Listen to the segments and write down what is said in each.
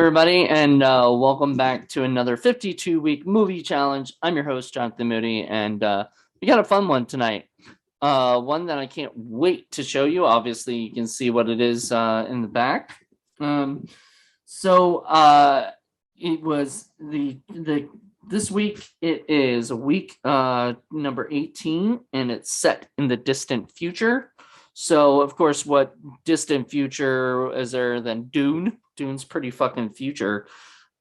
everybody, and welcome back to another 52-week movie challenge. I'm your host, Jonathan Moody, and we got a fun one tonight. One that I can't wait to show you. Obviously, you can see what it is in the back. Um, so it was the this week. It is week number 18, and it's set in the distant future. So, of course, what distant future is there than Dune? Dune's pretty fucking future.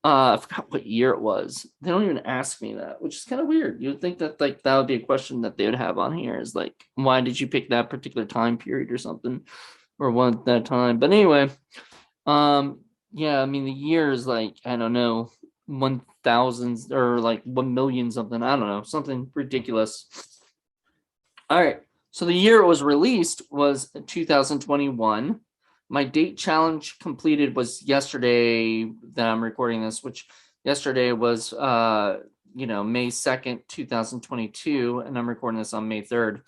I forgot what year it was. They don't even ask me that, which is kind of weird. You'd think that that would be a question that they would have on here is like, why did you pick that particular time period or something, or one that time? But anyway, yeah, I mean the year is like I don't know, 1,000 or like 1 million something. I don't know, something ridiculous. All right. So the year it was released was 2021. My date challenge completed was yesterday that I'm recording this, which yesterday was May 2nd, 2022, and I'm recording this on May 3rd.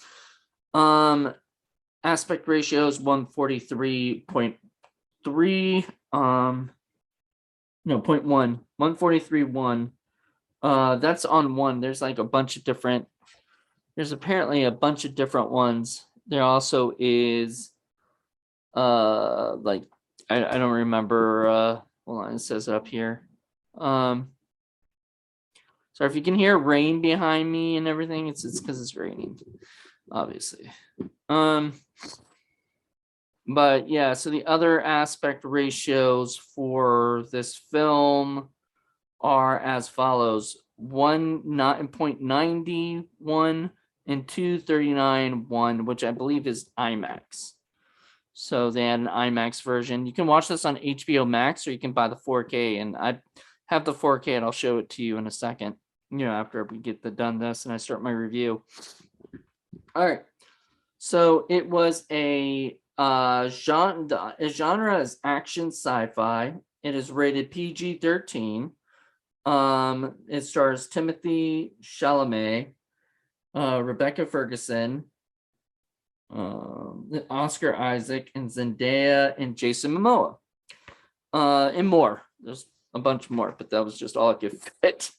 Aspect ratio is 143.3 no 0.1 143.1. That's on one. There's like a bunch of different. There's apparently a bunch of different ones. There also is like I don't remember hold on, it says it up here. So if you can hear rain behind me and everything, it's because it's raining, obviously. But yeah, so the other aspect ratios for this film are as follows: 1.90 and 239.1, which I believe is IMAX. So they had an IMAX version. You can watch this on HBO Max, or you can buy the 4K. And I have the 4K, and I'll show it to you in a second. After we get done this and I start my review. All right. So it was a genre. A genre is action sci-fi. It is rated PG-13. It stars Timothy Chalamet, Rebecca Ferguson, Oscar Isaac, and Zendaya, and Jason Momoa, and more. There's a bunch more, but that was just all I could fit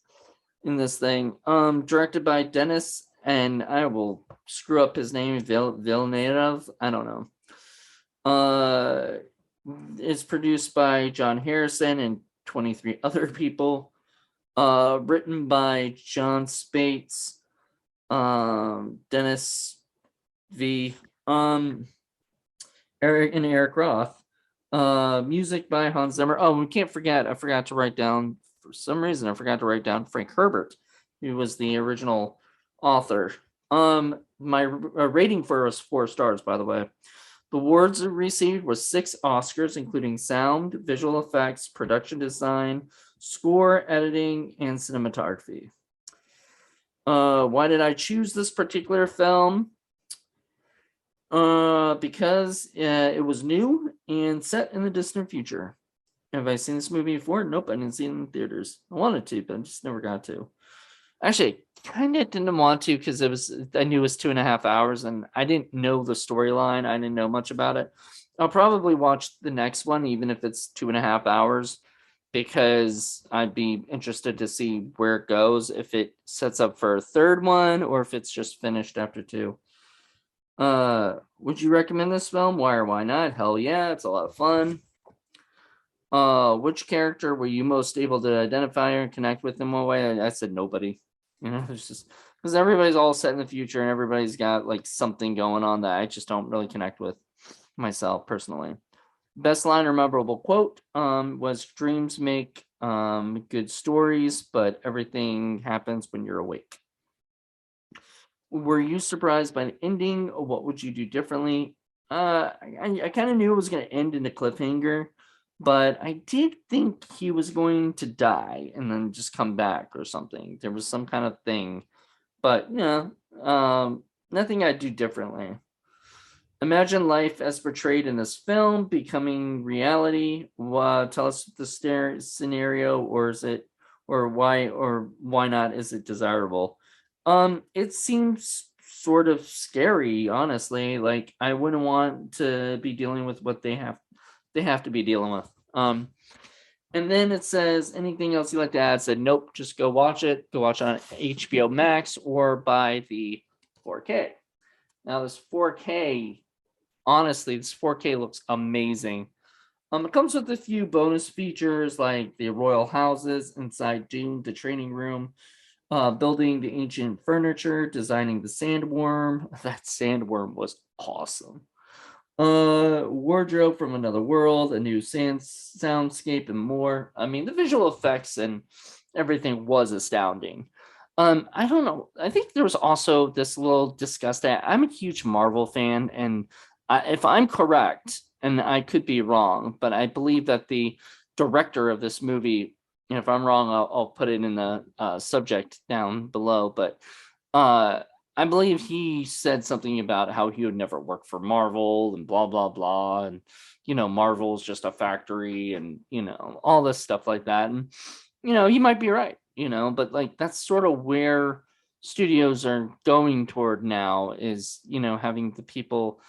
in this thing. Directed by Dennis, and I will screw up his name, Villeneuve. I don't know. It's produced by John Harrison and 23 other people. Written by John Spates, Dennis V, Eric Roth. Music by Hans Zimmer. Oh, we can't forget. I forgot to write down, for some reason, I forgot to write down Frank Herbert, who was the original author. My rating for it was 4 stars, by the way. The awards it received was 6 Oscars, including sound, visual effects, production design, score, editing, and cinematography. Why did I choose this particular film? Because it was new and set in the distant future. Have I seen this movie before? Nope, I didn't see it in theaters. I wanted to, but I just never got to. Actually, kind of didn't want to because I knew it was 2.5 hours and I didn't know the storyline. I didn't know much about it. I'll probably watch the next one, even if it's 2.5 hours, because I'd be interested to see where it goes, if it sets up for a third one or if it's just finished after 2. Would you recommend this film? Why or why not? Hell yeah, it's a lot of fun. Which character were you most able to identify and connect with in one way? I said nobody. It's just because everybody's all set in the future and everybody's got like something going on that I just don't really connect with myself personally. Best line or memorable quote was dreams make good stories, but everything happens when you're awake. Were you surprised by the ending? Or what would you do differently? I kind of knew it was going to end in a cliffhanger, but I did think he was going to die and then just come back or something. There was some kind of thing, but nothing I'd do differently. Imagine life as portrayed in this film becoming reality. Tell us the scenario, or why not is it desirable? It seems sort of scary, honestly. Like I wouldn't want to be dealing with what they have to be dealing with. And then it says, anything else you'd like to add? I said, nope, just go watch it. Go watch it on HBO Max or buy the 4K. Now, this 4K, honestly, this 4K looks amazing. It comes with a few bonus features like the royal houses inside Dune, the training room, building the ancient furniture, designing the sandworm. That sandworm was awesome. Wardrobe from another world, a new soundscape, and more. I mean, the visual effects and everything was astounding. I don't know. I think there was also this little discuss that I'm a huge Marvel fan, and if I'm correct, and I could be wrong, but I believe that the director of this movie, and if I'm wrong, I'll put it in the subject down below. But uh, I believe he said something about how he would never work for Marvel and blah blah blah, and Marvel's just a factory, and all this stuff like that. And he might be right, but like that's sort of where studios are going toward now is having the people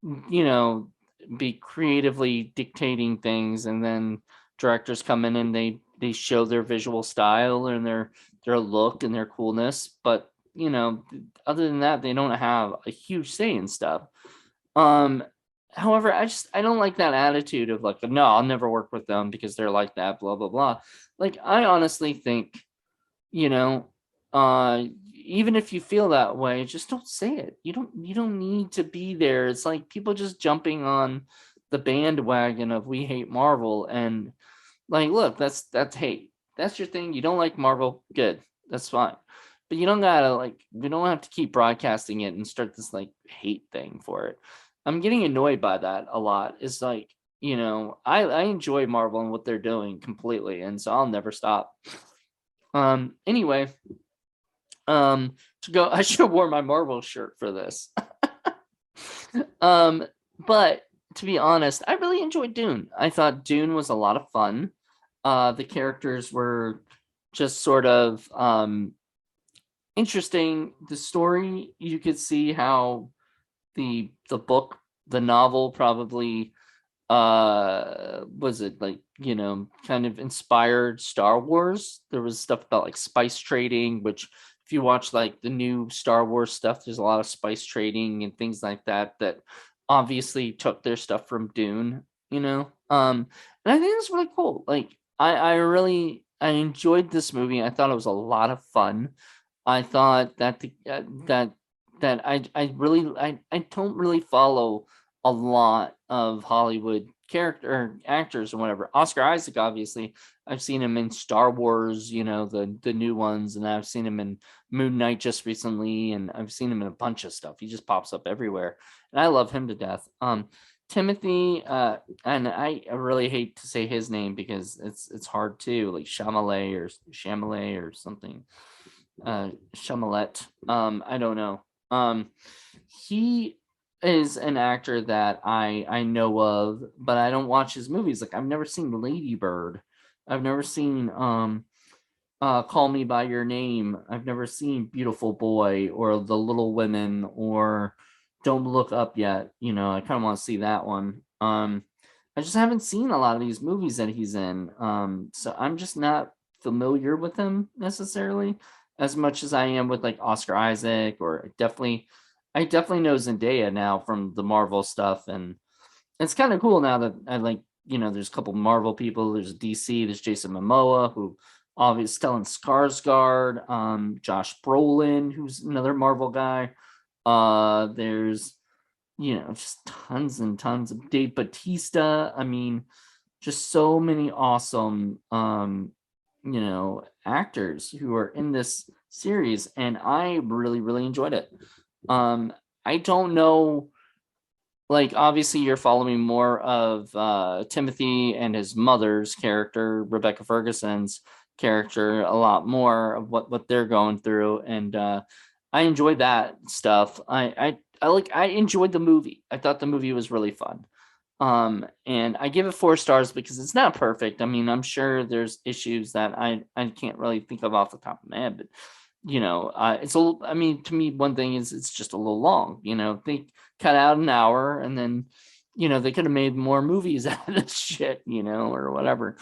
you know be creatively dictating things, and then directors come in and they show their visual style and their look and their coolness, but other than that they don't have a huge say in stuff. um However, I don't like that attitude of like, no, I'll never work with them because they're like that, blah blah blah. Like, I honestly think, you know even if you feel that way, just don't say it. You don't need to be there. It's like people just jumping on the bandwagon of we hate Marvel, and like, look, that's hate. That's your thing. You don't like Marvel, good, that's fine. But you don't gotta, like, we don't have to keep broadcasting it and start this like hate thing for it. I'm getting annoyed by that a lot. It's like, I enjoy Marvel and what they're doing completely, and so I'll never stop. Anyway, to go, I should have worn my Marvel shirt for this. But to be honest, I really enjoyed Dune. I thought Dune was a lot of fun. The characters were just sort of interesting. The story, you could see how the book, the novel, probably was it like, kind of inspired Star Wars. There was stuff about like spice trading, which if you watch like the new Star Wars stuff, there's a lot of spice trading and things like that that obviously took their stuff from Dune, and I think it's really cool. Like, I really I enjoyed this movie. I thought it was a lot of fun. I thought that I don't really follow a lot of Hollywood character actors or whatever. Oscar Isaac, obviously, I've seen him in Star Wars, the new ones, and I've seen him in Moon Knight just recently, and I've seen him in a bunch of stuff. He just pops up everywhere, and I love him to death. Timothy, and I really hate to say his name because it's hard too, like Chalamet or something, Chamalet. I don't know. He is an actor that I know of, but I don't watch his movies. Like, I've never seen Lady Bird. I've never seen Call Me by Your Name. I've never seen Beautiful Boy or The Little Women or Don't Look Up Yet. I kind of want to see that one. I just haven't seen a lot of these movies that he's in. So I'm just not familiar with him necessarily as much as I am with like Oscar Isaac, or I definitely know Zendaya now from the Marvel stuff, and it's kind of cool now that I like, there's a couple Marvel people. There's DC, there's Jason Momoa, who obviously Stellan Skarsgård, Josh Brolin, who's another Marvel guy. There's just tons and tons of Dave Batista. I mean, just so many awesome actors who are in this series, and I really, really enjoyed it. I don't know, like, obviously you're following more of Timothy and his mother's character, Rebecca Ferguson's character, a lot more of what they're going through, and I enjoyed that stuff. I enjoyed the movie. I thought the movie was really fun. And I give it 4 stars because it's not perfect. I mean, I'm sure there's issues that I can't really think of off the top of my head, but it's I mean, to me, one thing is it's just a little long. They cut out an hour, and then they could have made more movies out of this shit, or whatever.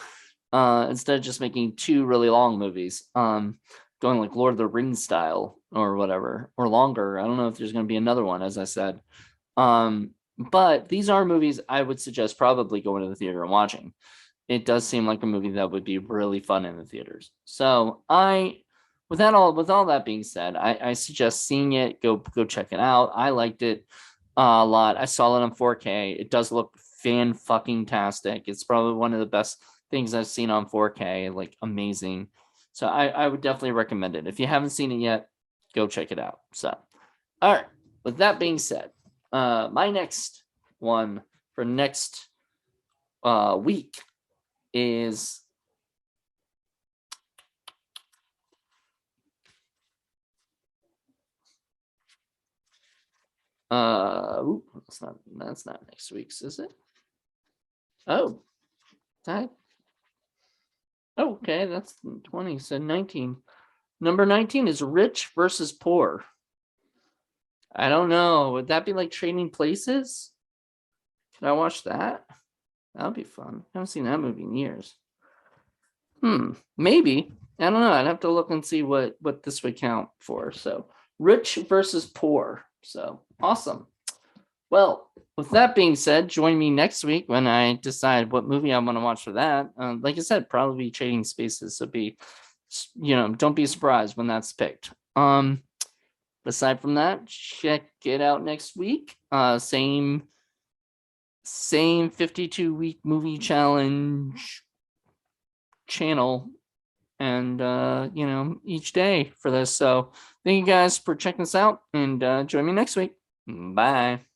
instead of just making two really long movies, going like Lord of the Rings style or whatever, or longer. I don't know if there's going to be another one, as I said. But these are movies I would suggest probably going to the theater and watching. It does seem like a movie that would be really fun in the theaters. So with all that being said, I suggest seeing it. Go check it out. I liked it a lot. I saw it on 4K. It does look fan fucking tastic. It's probably one of the best things I've seen on 4K. Like amazing. So I would definitely recommend it. If you haven't seen it yet, go check it out. So, all right. With that being said, my next one for next week is that's not next week's, is it? Oh, that okay, that's 20, so 19. Number 19 is Rich versus Poor. I don't know. Would that be like Trading Places? Can I watch that? That'll be fun. I haven't seen that movie in years. Maybe. I don't know. I'd have to look and see what this would count for. So Rich versus Poor. So awesome. Well, with that being said, join me next week when I decide what movie I want to watch for that. Like I said, probably Trading Spaces. So don't be surprised when that's picked. Aside from that, check it out next week. Same 52-week movie challenge channel, and each day for this. So thank you guys for checking this out, and join me next week. Bye.